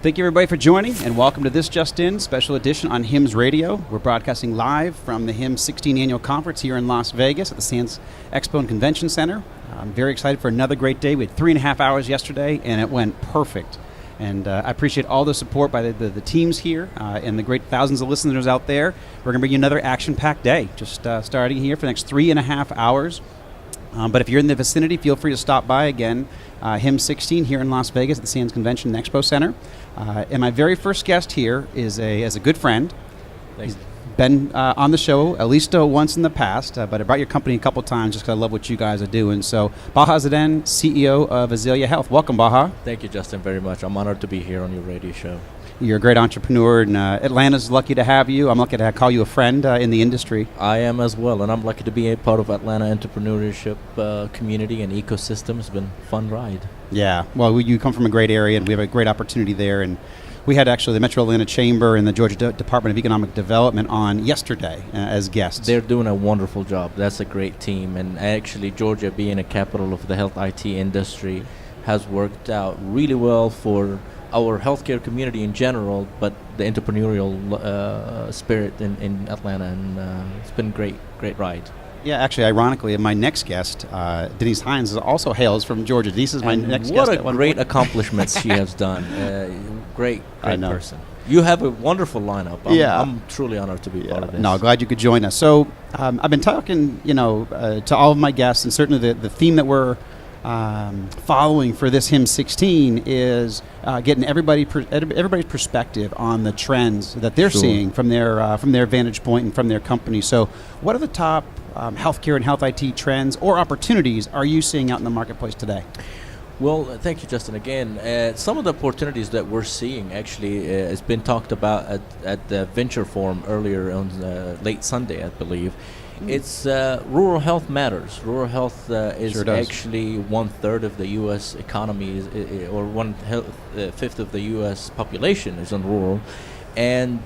Thank you, everybody, for joining, and welcome to this Just In special edition on HIMSS Radio. We're broadcasting live from the HIMSS 16 Annual Conference here in Las Vegas at the Sands Expo and Convention Center. I'm very excited for another great day. We had 3.5 hours yesterday, and it went perfect. And I appreciate all the support by the teams here and the great thousands of listeners out there. We're going to bring you another action-packed day, just starting here for the next 3.5 hours. But if you're in the vicinity, feel free to stop by again. HIMSS 16 here in Las Vegas at the Sands Convention and Expo Center. And my very first guest here is a good friend. Thanks. He's been on the show at least once in the past, but I brought your company a couple times just because I love what you guys are doing. So Baha Zeidan, CEO of Azalea Health. Welcome, Baha. Thank you, Justin, very much. I'm honored to be here on your radio show. You're a great entrepreneur, and Atlanta's lucky to have you. I'm lucky to call you a friend in the industry. I am as well, and I'm lucky to be a part of Atlanta entrepreneurship community and ecosystem. It's been a fun ride. Yeah, well, you come from a great area, and we have a great opportunity there. And we had actually the Metro Atlanta Chamber and the Georgia Department of Economic Development on yesterday as guests. They're doing a wonderful job. That's a great team, and actually Georgia being a capital of the health IT industry has worked out really well for our healthcare community in general, but the entrepreneurial spirit in Atlanta, and it's been a great ride. Yeah, actually, ironically, my next guest, Denise Hines, also hails from Georgia. Denise is my next guest. What a great accomplishments she has done. Great person. You have a wonderful lineup. I'm truly honored to be part of this. No, glad you could join us. So I've been talking, to all of my guests, and certainly the theme that we're following for this HIMSS 16 is getting everybody's perspective on the trends that they're seeing from their vantage point and from their company. So what are the top healthcare and health IT trends or opportunities are you seeing out in the marketplace today? Well, thank you, Justin. Again, some of the opportunities that we're seeing actually has been talked about at the Venture Forum earlier on late Sunday, I believe. It's rural health matters. Rural health is actually 1/3 of the U.S. economy, or 1/5 of the U.S. population is on rural, and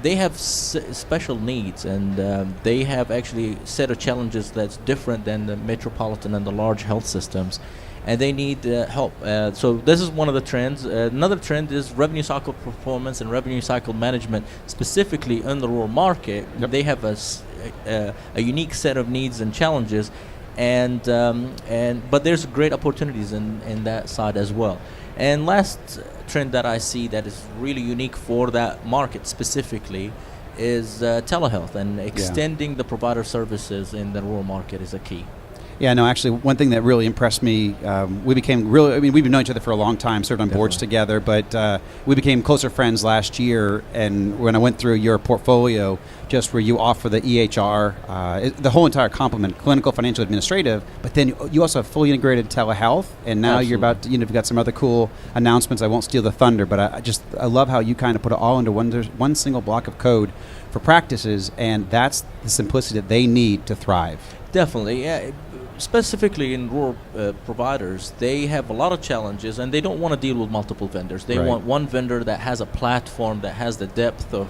they have special needs, and they have actually a set of challenges that's different than the metropolitan and the large health systems, and they need help. So this is one of the trends. Another trend is revenue cycle performance and revenue cycle management, specifically in the rural market. Yep. They have a unique set of needs and challenges, but there's great opportunities in that side as well. And last trend that I see that is really unique for that market specifically is telehealth, and extending the provider services in the rural market is a key. Yeah, no, actually, one thing that really impressed me, we've been knowing each other for a long time, served on boards together, but we became closer friends last year, and when I went through your portfolio, just where you offer the EHR, the whole entire complement, clinical, financial, administrative, but then you also have fully integrated telehealth, and now you're about to, you've got some other cool announcements. I won't steal the thunder, but I love how you kind of put it all into one single block of code for practices, and that's the simplicity that they need to thrive. Definitely, yeah. Specifically in rural providers, they have a lot of challenges, and they don't want to deal with multiple vendors. They want one vendor that has a platform that has the depth of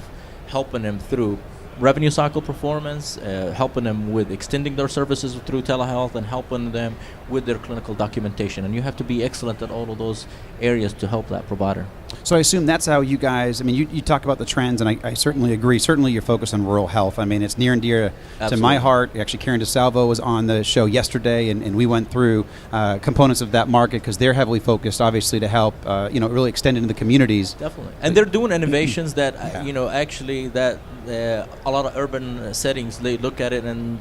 helping them through revenue cycle performance, helping them with extending their services through telehealth, and helping them with their clinical documentation. And you have to be excellent at all of those areas to help that provider. So I assume that's how you guys, you talk about the trends, and I certainly agree. Certainly you're focused on rural health. It's near and dear to my heart. Actually, Karen DeSalvo was on the show yesterday, and we went through components of that market because they're heavily focused, obviously, to help really extend into the communities. Definitely. And they're doing innovations that, actually that a lot of urban settings, they look at it and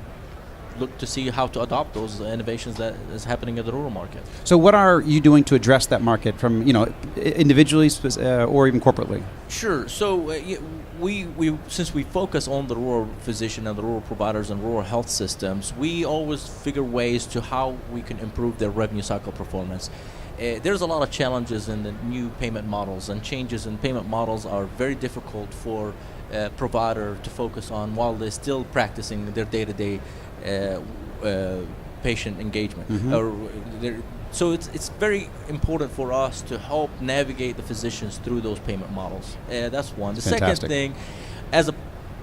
look to see how to adopt those innovations that is happening in the rural market. So what are you doing to address that market from, individually or even corporately? Sure. So we since we focus on the rural physician and the rural providers and rural health systems, we always figure ways to how we can improve their revenue cycle performance. There's a lot of challenges in the new payment models, and changes in payment models are very difficult for a provider to focus on while they're still practicing their day-to-day patient engagement. So it's very important for us to help navigate the physicians through those payment models. That's one. The second thing, as a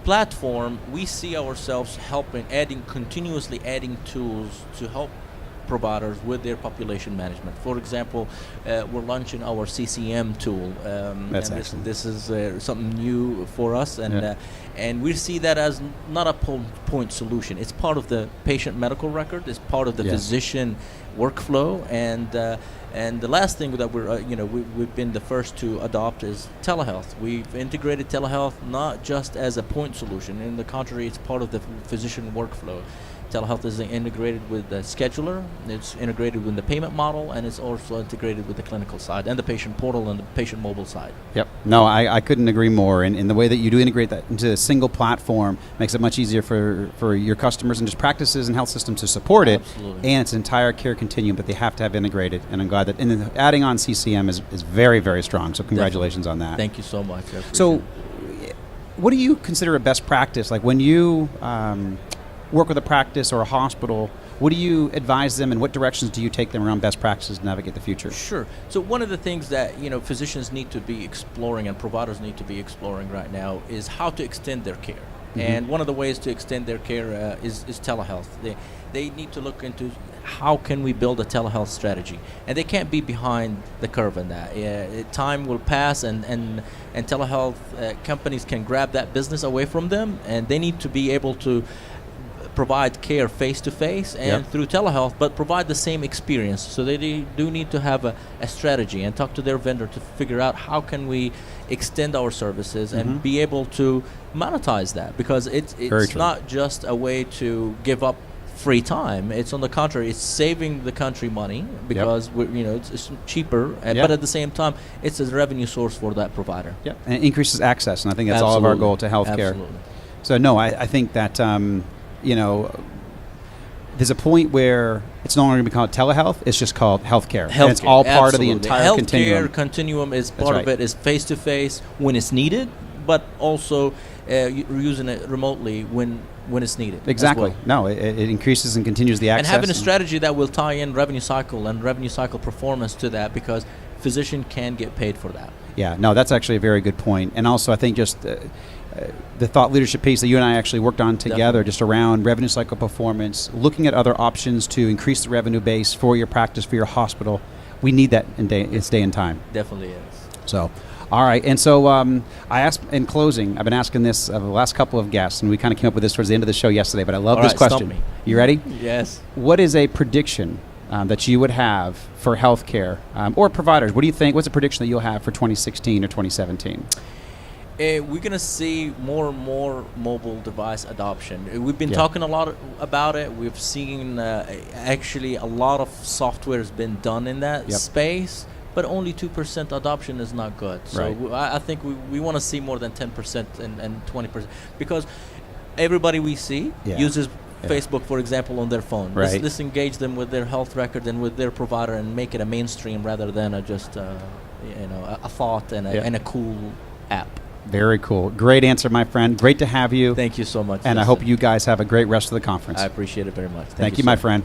platform, we see ourselves continuously adding tools to help providers with their population management. For example, we're launching our CCM tool. That's and excellent. this is something new for us, and we see that as not a point solution. It's part of the patient medical record. It's part of the physician workflow, and the last thing that we've been the first to adopt is telehealth. We've integrated telehealth not just as a point solution. In the contrary, it's part of the physician workflow. Telehealth is integrated with the scheduler, it's integrated with the payment model, and it's also integrated with the clinical side and the patient portal and the patient mobile side. Yep. No, I couldn't agree more. And the way that you do integrate that into a single platform makes it much easier for your customers and just practices and health systems to support it. Absolutely. And its entire care continuum that they have to have integrated. And I'm glad that adding on CCM is very, very strong. So congratulations on that. Thank you so much. So what do you consider a best practice? Like when you work with a practice or a hospital, what do you advise them and what directions do you take them around best practices to navigate the future? Sure. So one of the things that physicians need to be exploring and providers need to be exploring right now is how to extend their care. Mm-hmm. And one of the ways to extend their care is telehealth. They need to look into how can we build a telehealth strategy, and they can't be behind the curve in that. Time will pass, and telehealth companies can grab that business away from them, and they need to be able to provide care face-to-face and through telehealth, but provide the same experience. So they do need to have a strategy and talk to their vendor to figure out how can we extend our services and be able to monetize that, because it's not just a way to give up free time. It's on the contrary, it's saving the country money because it's cheaper, but at the same time, it's a revenue source for that provider. Yep, and it increases access, and I think that's all of our goal to healthcare. Absolutely. So no, I think that there's a point where it's no longer going to be called telehealth; it's just called healthcare. And it's all part of the entire continuum. Healthcare continuum is part of it. Is face to face when it's needed, but also using it remotely when it's needed. Exactly. Well. No, it increases and continues the access. And having a strategy that will tie in revenue cycle and revenue cycle performance to that, because physician can get paid for that. Yeah, no, that's actually a very good point. And also, I think just the thought leadership piece that you and I actually worked on together, just around revenue cycle performance, looking at other options to increase the revenue base for your practice, for your hospital. We need that it's day and time. Definitely is. So, all right. And so I asked in closing, I've been asking this of the last couple of guests, and we kind of came up with this towards the end of the show yesterday, but I love this question. Stump me. You ready? Yes. What is a prediction that you would have for healthcare or providers? What do you think? What's a prediction that you'll have for 2016 or 2017? We're going to see more and more mobile device adoption. We've been talking a lot about it. We've seen actually a lot of software has been done in that space, but only 2% adoption is not good. So I think we want to see more than 10% and 20%, because everybody we see uses Facebook, for example, on their phone. Right. Let's engage them with their health record and with their provider and make it a mainstream rather than a thought and a cool app. Very cool. Great answer, my friend. Great to have you. Thank you so much. And Justin. I hope you guys have a great rest of the conference. I appreciate it very much. Thank you, my friend.